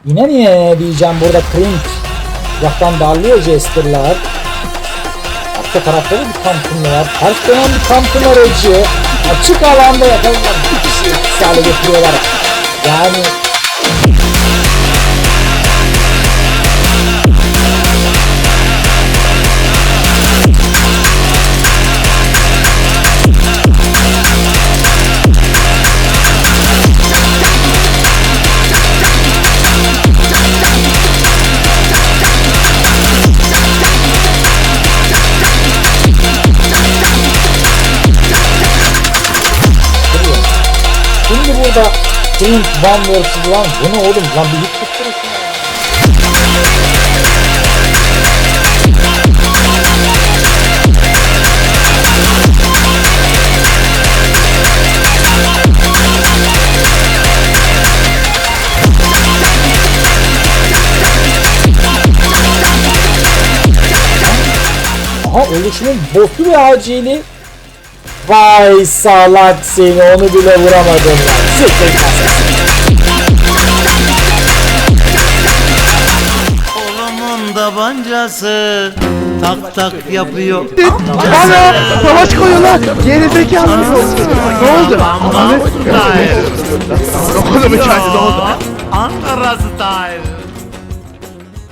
Yine diyeceğim burada Clint. Uzaktan darlıyor Jester'lar. Arka tarafta da bir Thompson var. Ters dönen bir Thompson aracı. Açık alanda yakalanan bir kişi etkisiz hale getiriyorlar. Yani şimdi burada Clint Van vs. Lan bu ne oğlum lan bir hit tutturursun ya. Aha ölüşünün botu ve acili. Vay salak seni, onu bile vuramadın lan. Sıkın Oğlumun tabancası tak tak yapıyor. Ana! Savaş koyuyorlar! Geri zekalı ne oldu? Bamba style. Ne oldu? Ne oldu? Ankara style.